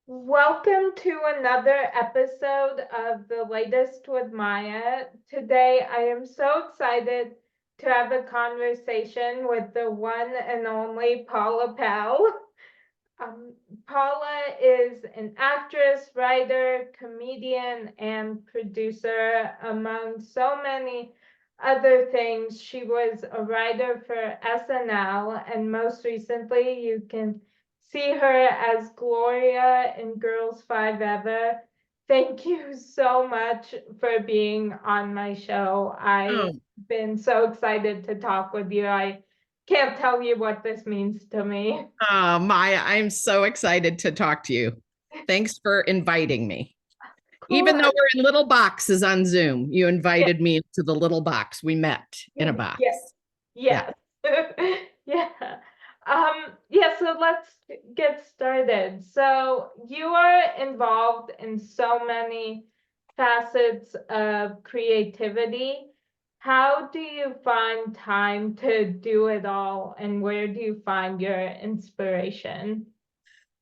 Welcome to another episode of The Latest with Maya. Today, I am so excited to have a conversation with the one and only Paula Pell. Um, Paula is an actress, writer, comedian, and producer, among so many other things. She was a writer for SNL, and most recently, you can see her as Gloria in Girls Five Ever. Thank you so much for being on my show. Oh, I've been so excited to talk with you. I can't tell you what this means to me. Maya, I'm so excited to talk to you. Thanks for inviting me. Even though Cool. we're in little boxes on Zoom, you invited me to the little box. We met in a Yes, box. Yeah. yes. Yeah. Yeah, so let's get started. So you are involved in so many facets of creativity. How do you find time to do it all, and where do you find your inspiration?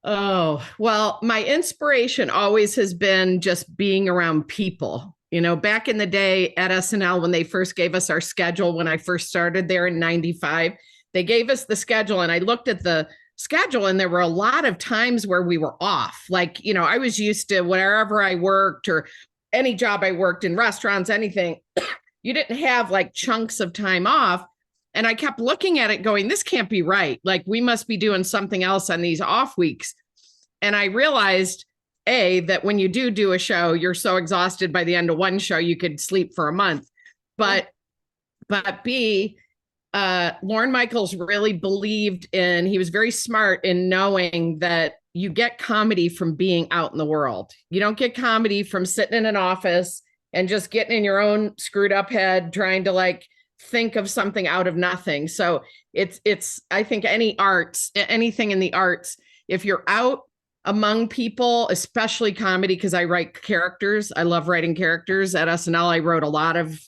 Oh, well, my inspiration always has been just being around people. Back in the day at SNL, when they first gave us our schedule, when I first started there in 95, they gave us the schedule, and I looked at the schedule, and there were a lot of times where we were off. Like, I was used to wherever I worked or any job I worked in restaurants, anything, you didn't have like chunks of time off. And I kept looking at it going, this can't be right. Like, we must be doing something else on these off weeks. And I realized, A, that when you do a show, you're so exhausted by the end of one show, you could sleep for a month. But, but B, Lorne Michaels really believed in, he was very smart in knowing that you get comedy from being out in the world. You don't get comedy from sitting in an office and just getting in your own screwed up head, trying to like think of something out of nothing. So I think anything in the arts, if you're out among people, especially comedy, because I write characters. I love writing characters. At SNL, I wrote a lot of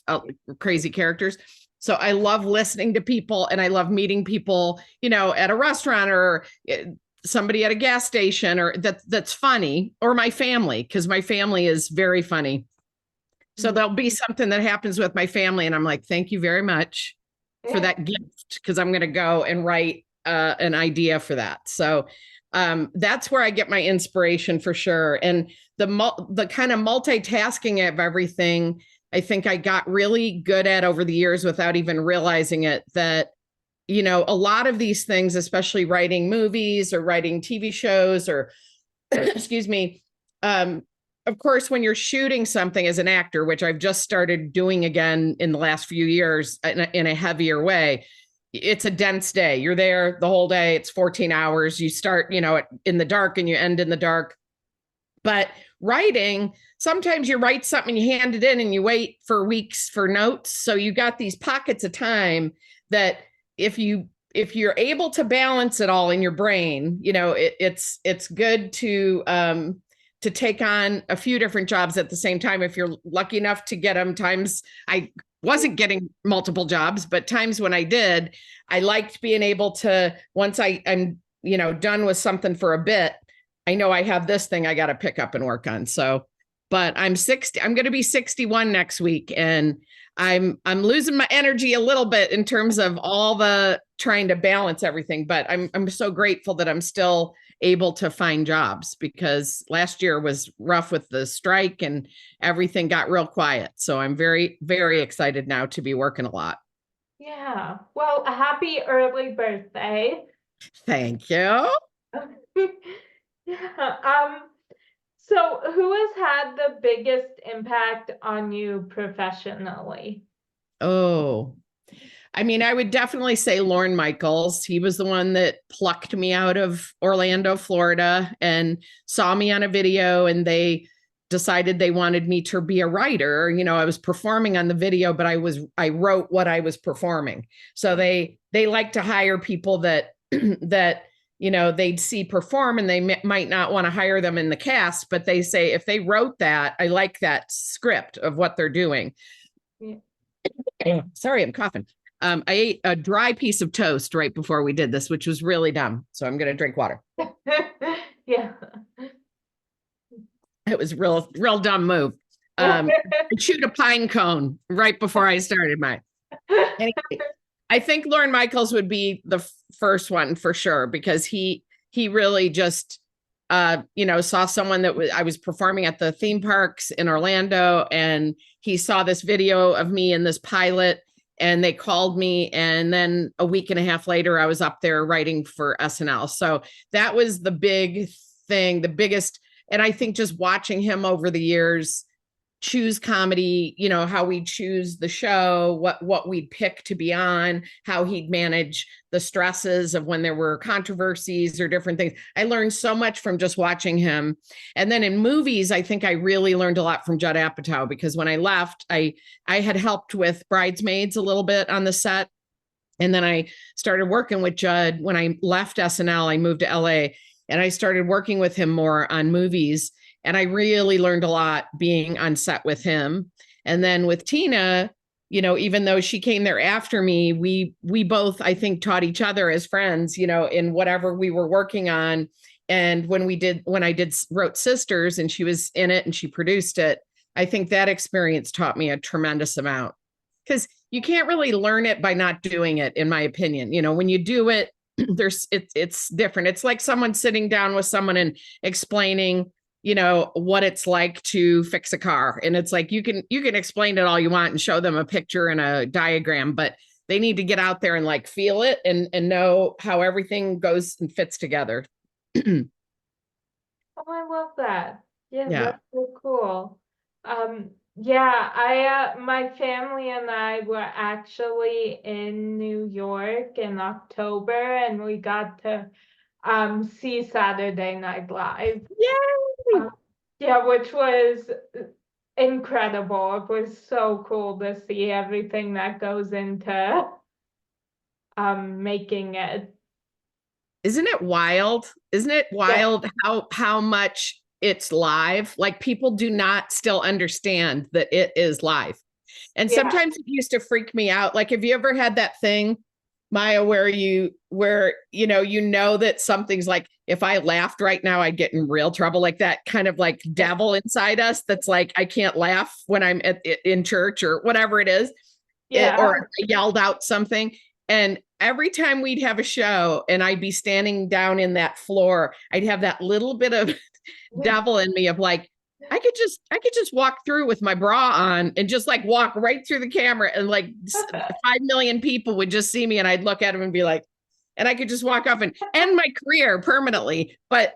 crazy characters. So I love listening to people, and I love meeting people, at a restaurant or somebody at a gas station, or that's funny, or my family, because my family is very funny. So there'll be something that happens with my family, and I'm like, thank you very much for that gift, because I'm going to go and write an idea for that. So that's where I get my inspiration for sure. And the kind of multitasking of everything, I think I got really good at over the years without even realizing it, that, a lot of these things, especially writing movies or writing TV shows or, excuse me, of course, when you're shooting something as an actor, which I've just started doing again in the last few years in a heavier way, it's a dense day. You're there the whole day. It's 14 hours. You start, in the dark and you end in the dark. But writing, sometimes you write something, you hand it in, and you wait for weeks for notes. So you got these pockets of time that if you're able to balance it all in your brain, it's good to take on a few different jobs at the same time. If you're lucky enough to get them, times I wasn't getting multiple jobs, but times when I did, I liked being able to, once I'm done with something for a bit, I know I have this thing I got to pick up and work on. So, but I'm going to be 61 next week, and I'm losing my energy a little bit in terms of all the trying to balance everything, but I'm so grateful that I'm still able to find jobs, because last year was rough with the strike and everything got real quiet. So I'm very, very excited now to be working a lot. Yeah. Well, a happy early birthday. Thank you. Yeah. So who has had the biggest impact on you professionally? Oh, I mean, I would definitely say Lorne Michaels. He was the one that plucked me out of Orlando, Florida, and saw me on a video, and they decided they wanted me to be a writer. I was performing on the video, but I wrote what I was performing. So they like to hire people that that they'd see perform, and they might not want to hire them in the cast, but they say if they wrote that, I like that script of what they're doing. Yeah. Sorry, I'm coughing. I ate a dry piece of toast right before we did this, which was really dumb. So I'm going to drink water. Yeah. It was real dumb move. I chewed a pine cone right before I started mine. Anyway, I think Lorne Michaels would be the first one for sure, because he really just saw someone that I was performing at the theme parks in Orlando, and he saw this video of me in this pilot, and they called me, and then a week and a half later I was up there writing for SNL. So that was the big thing, the biggest. And I think just watching him over the years choose comedy, how we choose the show, what we'd pick to be on, how he'd manage the stresses of when there were controversies or different things. I learned so much from just watching him. And then in movies, I think I really learned a lot from Judd Apatow, because when I left, I had helped with Bridesmaids a little bit on the set. And then I started working with Judd. When I left SNL, I moved to LA, and I started working with him more on movies. And I really learned a lot being on set with him. And then with Tina, even though she came there after me, we both, I think, taught each other as friends, in whatever we were working on. And when I wrote Sisters, and she was in it and she produced it, I think that experience taught me a tremendous amount, because you can't really learn it by not doing it, in my opinion. When you do it, it's different. It's like someone sitting down with someone and explaining what it's like to fix a car. And it's like, you can explain it all you want and show them a picture and a diagram, but they need to get out there and like feel it and know how everything goes and fits together. Oh, I love that. Yeah, Yeah. that's so cool. Yeah, my family and I were actually in New York in October, and we got to see Saturday Night Live. Yay! Yeah, which was incredible. It was so cool to see everything that goes into making it. Isn't it wild? Isn't it Yeah, wild how much it's live? Like, people do not still understand that it is live. And yeah, sometimes it used to freak me out. Like, have you ever had that thing, Maya, where that something's like, if I laughed right now, I'd get in real trouble, like that kind of like devil inside us that's like, I can't laugh when I'm in church or whatever it is, yeah. or I yelled out something. And every time we'd have a show and I'd be standing down in that floor, I'd have that little bit of devil in me of like, I could just walk through with my bra on and just like walk right through the camera, and like 5 million people would just see me, and I'd look at them and be like, and I could just walk off and end my career permanently. But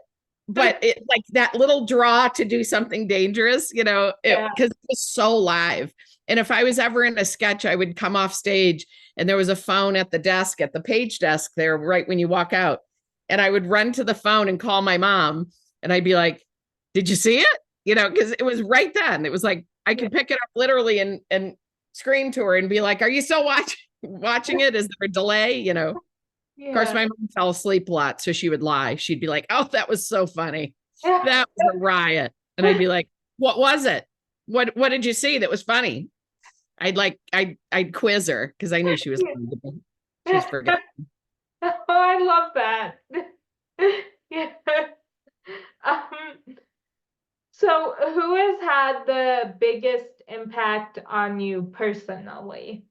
it, like, that little draw to do something dangerous, because it was so live. And if I was ever in a sketch, I would come off stage and there was a phone at the desk, at the page desk there, right when you walk out. And I would run to the phone and call my mom, and I'd be like, did you see it? Because it was right then. It was like, I could pick it up literally and scream to her and be like, are you still watching it? Is there a delay? Of course, Yeah. my mom fell asleep a lot, so she would lie. She'd be like, oh, that was so funny. That was a riot. And I'd be like, what was it? What did you see that was funny? I'd quiz her, because I knew she was forgetting. Oh, I love that. Yeah. So who has had the biggest impact on you personally?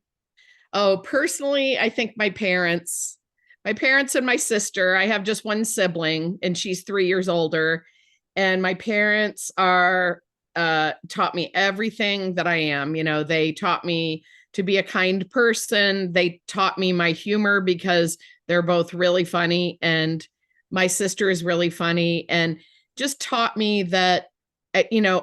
Oh, personally, I think my parents and my sister. I have just one sibling, and she's 3 years older. And my parents are taught me everything that I am. They taught me to be a kind person. They taught me my humor, because they're both really funny, and my sister is really funny, and just taught me that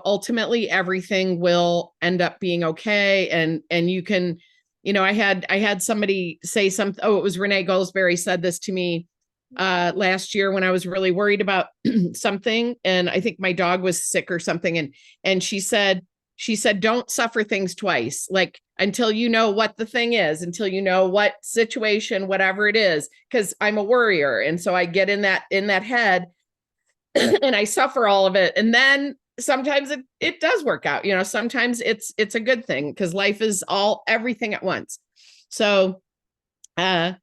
ultimately everything will end up being okay. And you can, I had somebody say something. Oh, it was Renee Goldsberry said this to me last year when I was really worried about something, and I think my dog was sick or something, and she said, don't suffer things twice, like, until you know what the thing is, until you know what situation, whatever it is, because I'm a worrier, and so I get in that head and I suffer all of it, and then sometimes it does work out. Sometimes it's a good thing, because life is everything at once. So I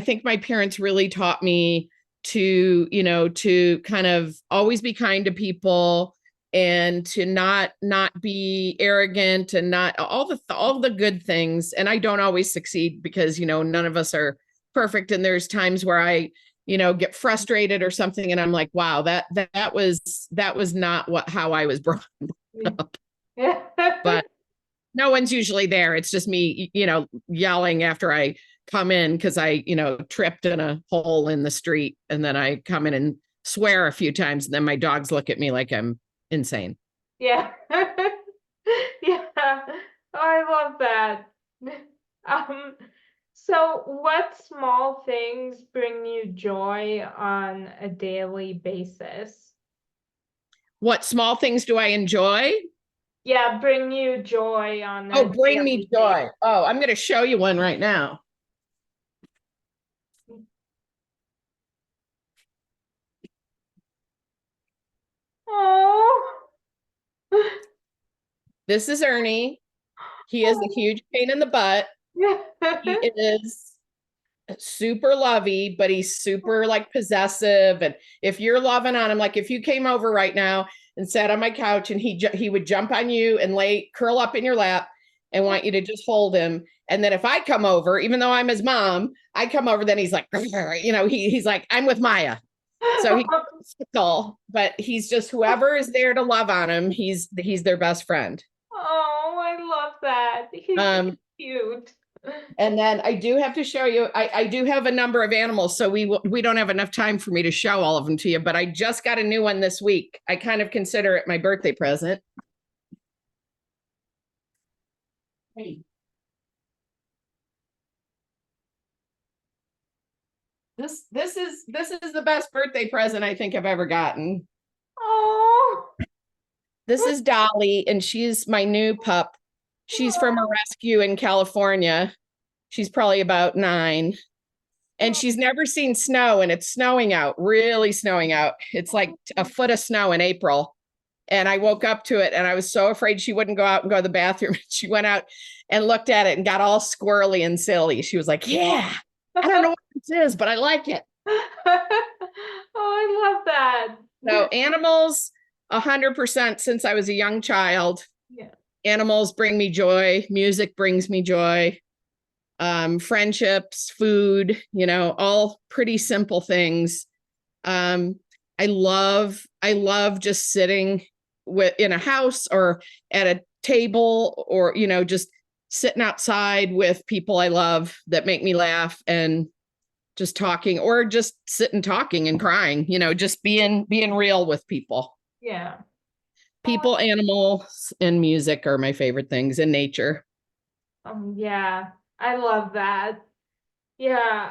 think my parents really taught me to kind of always be kind to people, and to not be arrogant and not all the good things. And I don't always succeed because, none of us are perfect. And there's times where I, get frustrated or something. And I'm like, wow, that was not how I was brought up. Yeah. But no one's usually there. It's just me, yelling after I come in because I, tripped in a hole in the street. And then I come in and swear a few times. And then my dogs look at me like I'm insane. Yeah. Yeah. I love that. Um, so what small things bring you joy on a daily basis? What small things do I enjoy? Yeah, bring you joy on Oh, a bring me daily joy. basis. Oh, I'm going to show you one right now. Oh. This is Ernie. He is a huge pain in the butt. He is super lovey, but he's super like possessive. And if you're loving on him, like if you came over right now and sat on my couch and he would jump on you and curl up in your lap and want you to just hold him. And then if I come over, even though I'm his mom, I come over, then he's like, he's like, I'm with Maya. So he's fickle, but he's just whoever is there to love on him. He's their best friend. Oh, I love that. He's Um, cute. And then I do have to show you, I do have a number of animals, so we don't have enough time for me to show all of them to you, but I just got a new one this week. I kind of consider it my birthday present. Hey. This is the best birthday present I think I've ever gotten. Oh. This is Dolly, and she's my new pup. She's from a rescue in California. She's probably about 9. And she's never seen snow, and it's snowing out, really snowing out. It's like a foot of snow in April. And I woke up to it and I was so afraid she wouldn't go out and go to the bathroom. She went out and looked at it and got all squirrely and silly. She was like, yeah, I don't know what this is, but I like it. Oh, I love that. So animals, 100% since I was a young child. Yeah. Animals bring me joy. Music brings me joy. Friendships, food, all pretty simple things. I love just sitting in a house or at a table or, just sitting outside with people I love that make me laugh and just talking or just sitting talking and crying, just being real with people. Yeah. People, animals, and music are my favorite things, and nature. Yeah, I love that. Yeah.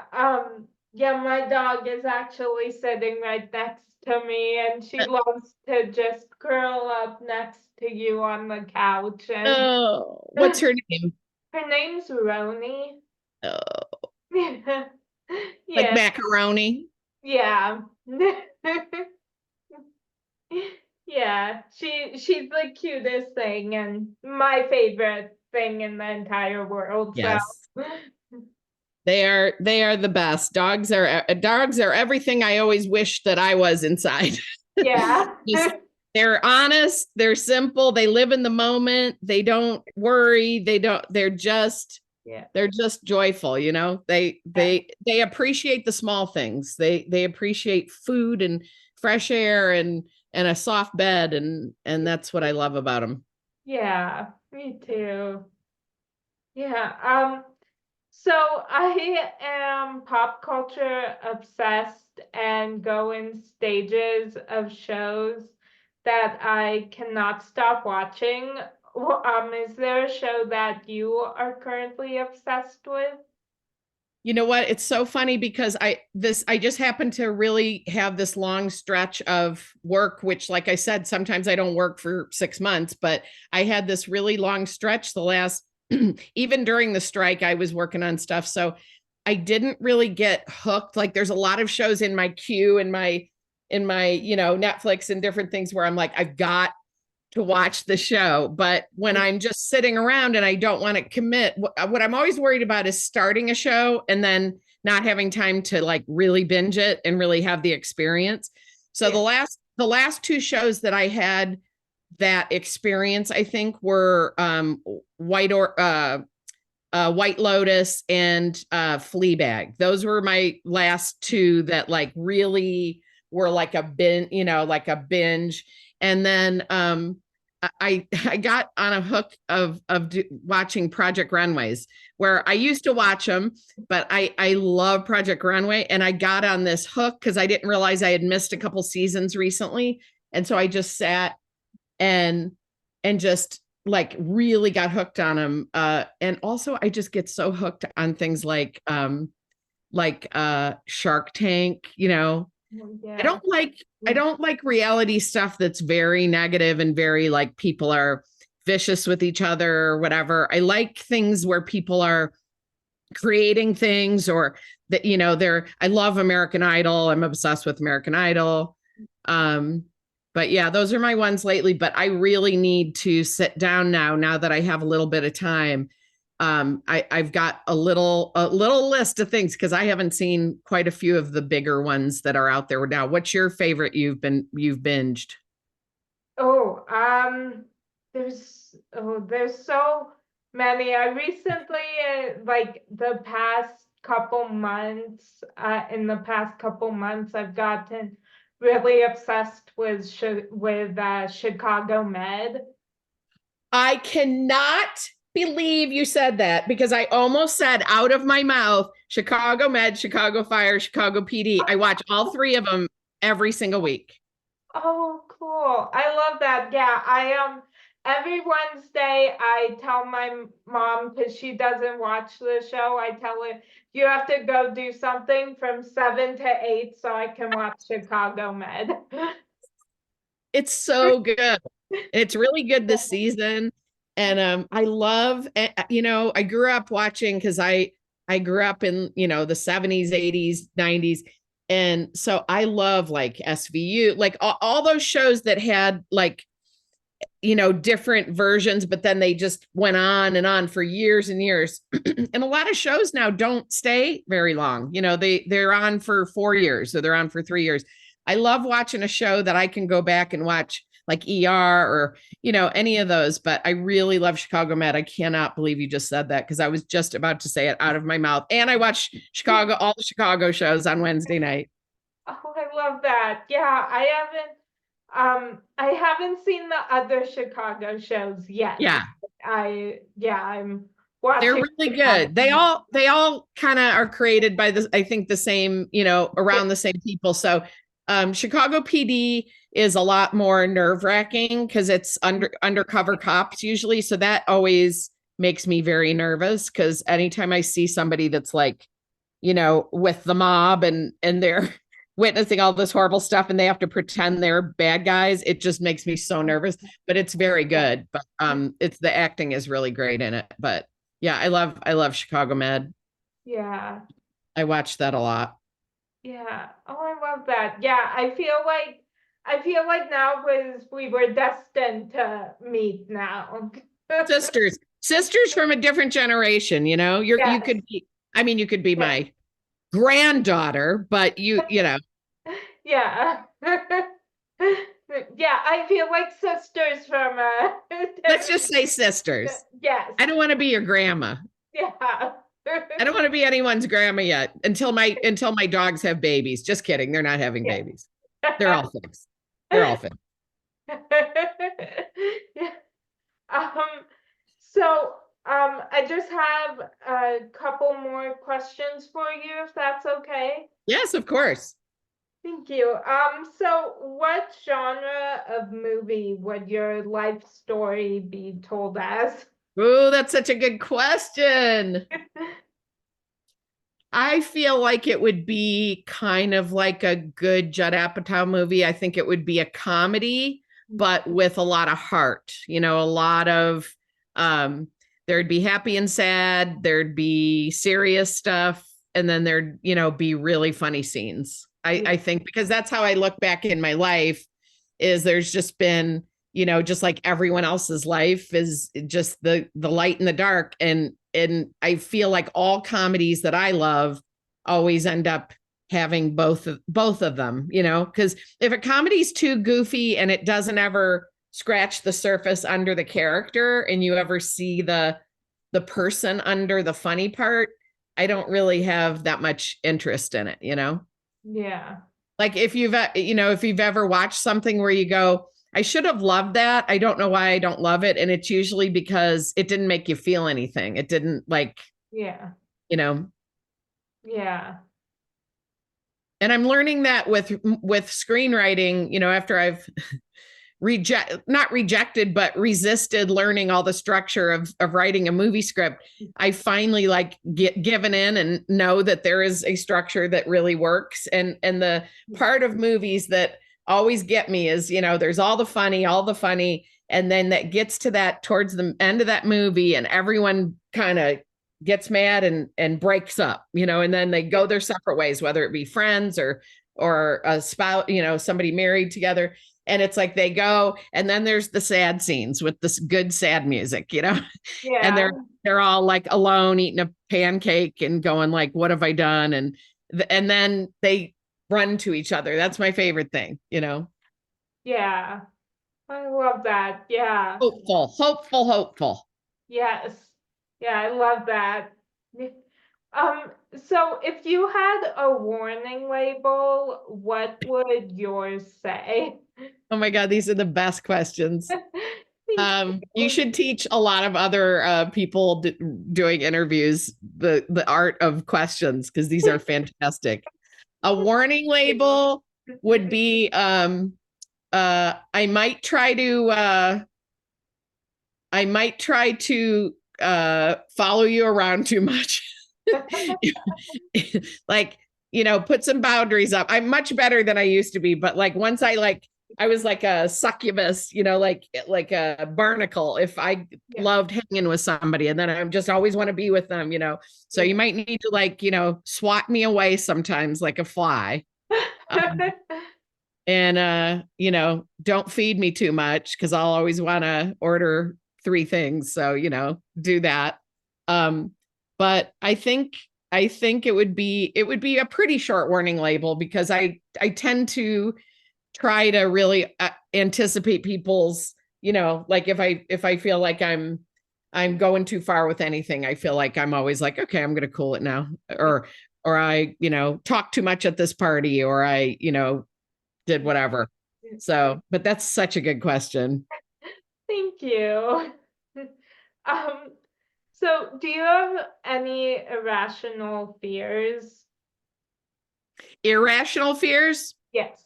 Yeah, my dog is actually sitting right next to me and she loves to just curl up next to you on the couch and Oh, what's her name? her name's Roni. Oh, like Yeah. macaroni. Yeah. Yeah, she's the cutest thing and my favorite thing in the entire world. Yes. So They are the best. Dogs are everything I always wish that I was inside. yeah. They're honest, they're simple, they live in the moment, they don't worry, they're just joyful, they appreciate the small things. They appreciate food and fresh air and a soft bed and that's what I love about them. Yeah, me too. Yeah. So I am pop culture obsessed and go in stages of shows that I cannot stop watching. Is there a show that you are currently obsessed with? You know what? It's so funny because I just happen to really have this long stretch of work, which, like I said, sometimes I don't work for 6 months, but I had this really long stretch the last, even during the strike, I was working on stuff. So I didn't really get hooked. Like there's a lot of shows in my queue in my, Netflix and different things where I'm like, I've got to watch the show. But when I'm just sitting around and I don't want to commit, what I'm always worried about is starting a show and then not having time to like really binge it and really have the experience. So the last 2 shows that I had that experience, I think, were White or White Lotus and Fleabag. Those were my last two that like really were like a binge, like a binge. And then I got on a hook of watching Project Runways, where I used to watch them, but I love Project Runway, and I got on this hook because I didn't realize I had missed a couple seasons recently, and so I just sat and just like really got hooked on them. And also I just get so hooked on things like Shark Tank, I Yeah. don't like I don't like reality stuff that's very negative and very like people are vicious with each other or whatever. I like things where people are creating things, or that they're I love American Idol. I'm obsessed with American Idol. Um but yeah, those are my ones lately, but I really need to sit down now that I have a little bit of time. I've got a little list of things because I haven't seen quite a few of the bigger ones that are out there now. What's your favorite you've binged? Oh, there's so many. I recently, like in the past couple months, I've gotten really obsessed with Chicago Med. I cannot believe you said that, because I almost said out of my mouth Chicago Med, Chicago Fire, Chicago PD. I watch all three of them every single week. Oh, cool. I love that. Yeah, every Wednesday I tell my mom, because she doesn't watch the show, I tell her you have to go do something from 7 to 8 so I can watch Chicago Med. It's so good. It's really good this season. And I love, I grew up watching, because I grew up in, the 70s, 80s, 90s. And so I love like SVU, like all those shows that had like, different versions, but then they just went on and on for years and years. And a lot of shows now don't stay very long. They're on for 4 years, or they're on for 3 years. I love watching a show that I can go back and watch, like ER or, any of those. But I really love Chicago Med. I cannot believe you just said that, because I was just about to say it out of my mouth. And I watch all the Chicago shows on Wednesday night. Oh, I love that. Yeah, I haven't seen the other Chicago shows yet. Yeah. I'm They're watching. really good. They all kind of are created by this, I think the same, around the same people. So Chicago PD is a lot more nerve-wracking because it's undercover cops usually. So that always makes me very nervous, because anytime I see somebody that's like, with the mob and they're witnessing all this horrible stuff and they have to pretend they're bad guys, it just makes me so nervous. But it's very good. But it's the acting is really great in it. But yeah, I love Chicago Med. Yeah. I watch that a lot. Yeah. Oh, I love that. Yeah, I feel like now we were destined to meet now. Sisters from a different generation, you Yes. could be, you could be Yeah. my granddaughter, but you know, Yeah. Yeah, I feel like sisters from let's just say sisters. yes. I don't want to be your grandma. Yeah. I don't want to be anyone's grandma yet until my dogs have babies. Just kidding. They're not having Yeah. babies. They're all fixed. They're all fixed. Yeah. Um, I just have a couple more questions for you, if that's okay. Yes, of course. Thank you. So what genre of movie would your life story be told as? Oh, that's such a good question. I feel like it would be kind of like a good Judd Apatow movie. I think it would be a comedy, but with a lot of heart, a lot of, there'd be happy and sad, there'd be serious stuff, and then there'd, be really funny scenes. I think, because that's how I look back in my life, is there's just been, just like everyone else's life is just the light and the dark. And I feel like all comedies that I love always end up having both of them, because if a comedy's too goofy and it doesn't ever scratch the surface under the character and you ever see the person under the funny part, I don't really have that much interest in it, you know? Yeah. Like if if you've ever watched something where you go, I should have loved that. I don't know why I don't love it. And it's usually because it didn't make you feel anything. It didn't like, Yeah. you know, Yeah. and I'm learning that with screenwriting, after I've not rejected, but resisted learning all the structure of writing a movie script. I finally like given in and know that there is a structure that really works. And the part of movies that always get me is, there's all the funny. And then that gets to that towards the end of that movie and everyone kind of gets mad and breaks up, and then they go their separate ways, whether it be friends or a spouse, somebody married together. And it's like they go, and then there's the sad scenes with this good sad music, and Yeah. they're all like alone eating a pancake and going like, what have I done? And then they run to each other. That's my favorite thing, Yeah. I love that. Yeah. hopeful. Yes. Yeah, I love that. So if you had a warning label, what would yours say? Oh my God, these are the best questions. Thank You you. should teach a lot of other people doing interviews the art of questions, because these are fantastic. A warning label would be I might try to follow you around too much. Like, put some boundaries up. I'm much better than I used to be, but like once I was like a succubus, like a barnacle if I loved hanging with somebody, and then I just always want to be with them, So you might need to like, swat me away sometimes like a fly. And don't feed me too much because I'll always want to order 3 things. So, do that. But I think it would be a pretty short warning label, because I tend to try to really anticipate people's, like if I feel like I'm going too far with anything, I feel like I'm always like, okay, I'm going to cool it now. Or I, talk too much at this party, or I, did whatever. So, but that's such a good question. Thank you. Um, so do you have any irrational fears? Irrational fears? Yes.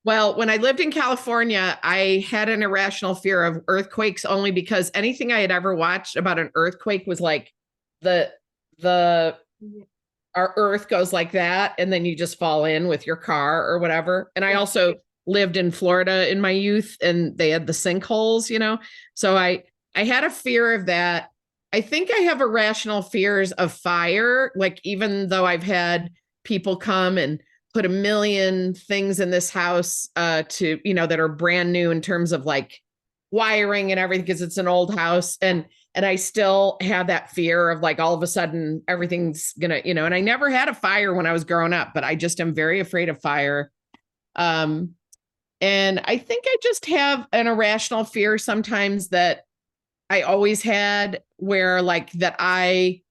Well, when I lived in California, I had an irrational fear of earthquakes, only because anything I had ever watched about an earthquake was like the our earth goes like that, and then you just fall in with your car or whatever. And I also lived in Florida in my youth, and they had the sinkholes, So I had a fear of that. I think I have irrational fears of fire. Like, even though I've had people come and put a million things in this house to, that are brand new in terms of like wiring and everything, because it's an old house. And I still have that fear of like, all of a sudden everything's gonna, and I never had a fire when I was growing up, but I just am very afraid of fire. And I think I just have an irrational fear sometimes that I always had, where like that I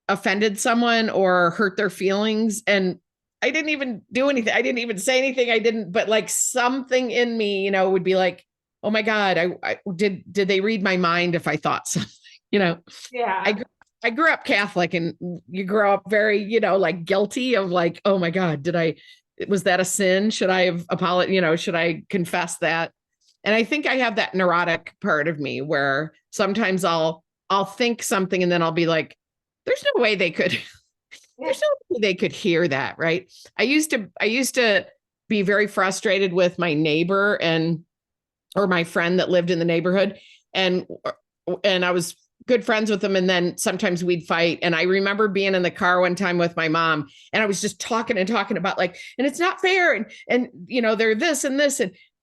offended someone or hurt their feelings, and I didn't even do anything. I didn't even say anything. But like something in me, would be like, oh my God, I did they read my mind if I thought something, Yeah. I grew up Catholic, and you grow up very, like guilty of like, oh my God, was that a sin? Should I have apologized? Should I confess that? And I think I have that neurotic part of me where sometimes I'll think something and then I'll be like, there's no way they could hear that, right? I used to be very frustrated with my neighbor or my friend that lived in the neighborhood, and I was good friends with them, and then sometimes we'd fight. And I remember being in the car one time with my mom, and I was just talking about like, and it's not fair, and they're this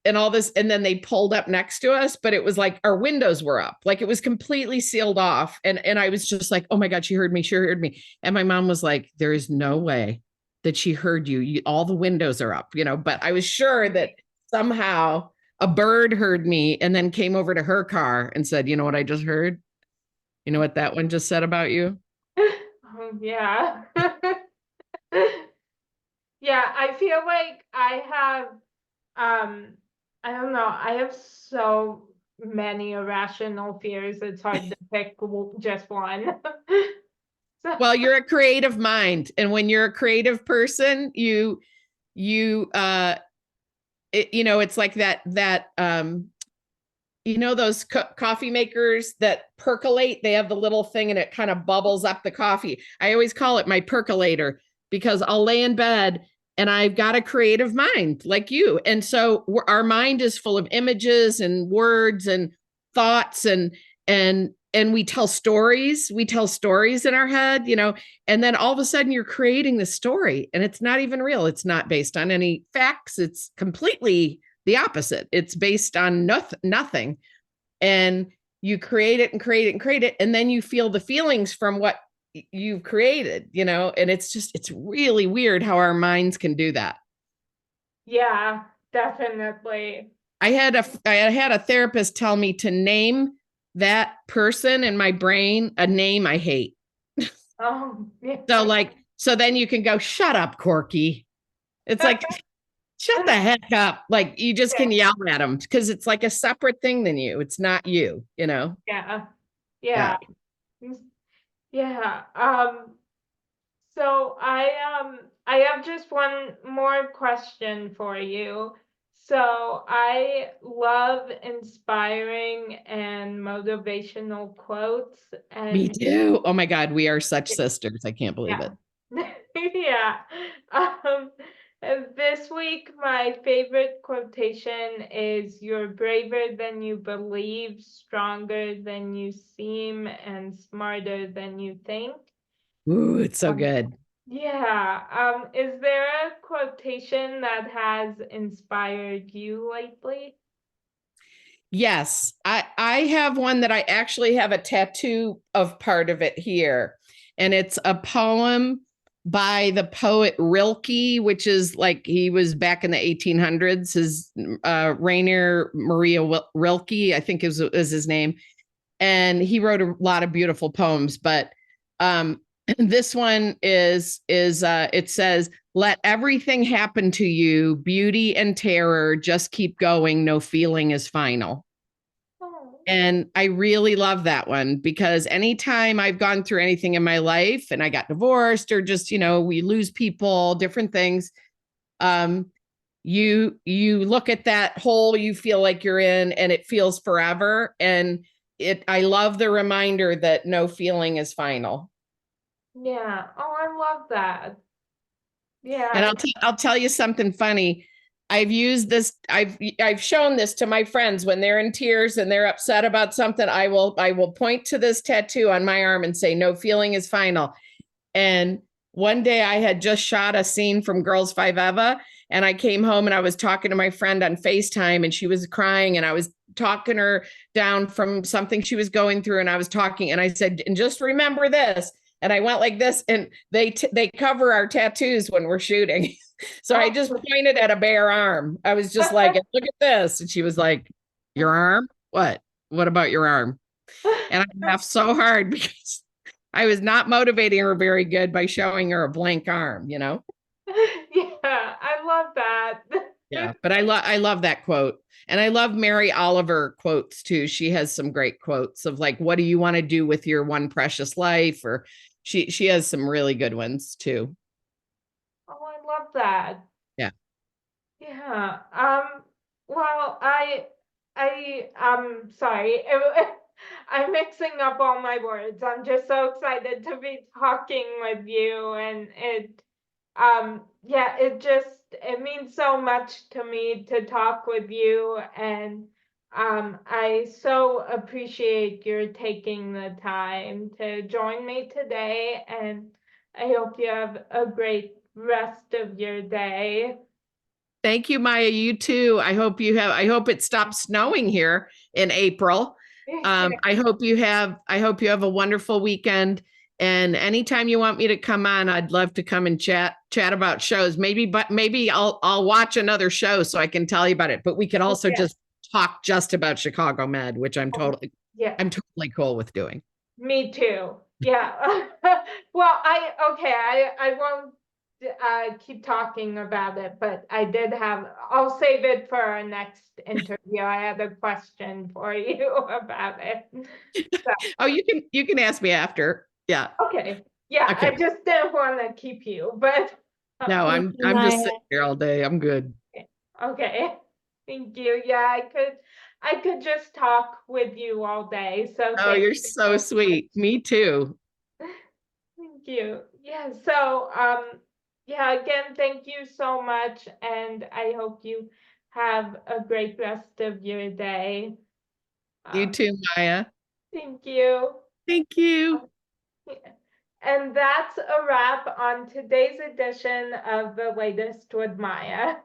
and all this, and then they pulled up next to us, but it was like our windows were up, like it was completely sealed off, and I was just like, oh my God, she heard me, and my mom was like, there is no way that she heard you, all the windows are up, but I was sure that somehow a bird heard me and then came over to her car and said, you know what I just heard? You know what that one just said about you? Yeah. Yeah, I feel like I have I don't know, I have so many irrational fears, it's hard to pick just one. So, Well, you're a creative mind. And when you're a creative person, you it's like those coffee makers that percolate, they have the little thing and it kind of bubbles up the coffee. I always call it my percolator because I'll lay in bed and I've got a creative mind like you. And so our mind is full of images and words and thoughts and we tell stories. We tell stories in our head, and then all of a sudden you're creating the story and it's not even real. It's not based on any facts. It's completely the opposite. It's based on nothing. And you create it and create it and create it. And then you feel the feelings from what you've created, and it's really weird how our minds can do that. yeah, definitely. I had a therapist tell me to name that person in my brain a name I hate. Yeah. So then you can go, shut up, Corky. It's like, shut the heck up. Like you just can yell at them because it's like a separate thing than you. It's not you, Yeah. Yeah. Yeah. Yeah. So I have just one more question for you. So I love inspiring and motivational quotes Me and too. Oh my God, we are such sisters. I can't believe yeah. it. Yeah. Um, this week, my favorite quotation is "You're braver than you believe, stronger than you seem, and smarter than you think." Ooh, it's so Um, good. yeah. Is there a quotation that has inspired you lately? Yes, I have one that I actually have a tattoo of part of it here. And it's a poem by the poet Rilke, which is like he was back in the 1800s. His Rainier Maria Rilke, I think is his name. And he wrote a lot of beautiful poems, but this one is it says, let everything happen to you, beauty and terror, just keep going, no feeling is final. Oh, And I really love that one because anytime I've gone through anything in my life and I got divorced or just, we lose people, different things, um, you look at that hole you feel like you're in and it feels forever. And I love the reminder that no feeling is final. yeah. Oh, I love that. And Yeah. I'll tell you something funny. I've used this. I've shown this to my friends when they're in tears and they're upset about something. I will point to this tattoo on my arm and say, "No feeling is final." And one day I had just shot a scene from Girls Five Eva, and I came home and I was talking to my friend on FaceTime, and she was crying, and I was talking her down from something she was going through, and I was talking, and I said, "And just remember this." And I went like this, and they cover our tattoos when we're shooting. So I just pointed at a bare arm. I was just like, look at this. And she was like, your arm? What? What about your arm? And I laughed so hard because I was not motivating her very good by showing her a blank arm, Yeah, I love that. Yeah, but I love that quote. And I love Mary Oliver quotes too. She has some great quotes of like, what do you want to do with your one precious life? Or she has some really good ones too. Oh, I love that. Yeah. Yeah. Well, sorry. I'm mixing up all my words. I'm just so excited to be talking with you, and yeah, it means so much to me to talk with you, and I so appreciate your taking the time to join me today, and I hope you have a great rest of your day. Thank you, Maya. You too. I hope it stops snowing here in April. I hope you have a wonderful weekend. And anytime you want me to come on, I'd love to come and chat about shows. Maybe I'll watch another show so I can tell you about it. But we could also Yeah. just talk just about Chicago Med, which I'm Yeah, totally cool with doing. me too. Yeah. Well, I won't keep talking about it, but I'll save it for our next interview. I had a question for you about it. So, Oh, you can ask me after. Yeah. okay. Yeah, I Okay. just didn't want to keep you, but No, I'm just Maya. sitting here all day. I'm good. okay. Thank you. Yeah, I could just talk with you all day. So Oh, thank you're you so so sweet. Me too. Thank you. Yeah, so yeah, again, thank you so much, and I hope you have a great rest of your day. You Um, too, Maya. thank you. Thank you. And that's a wrap on today's edition of The Latest with Maya.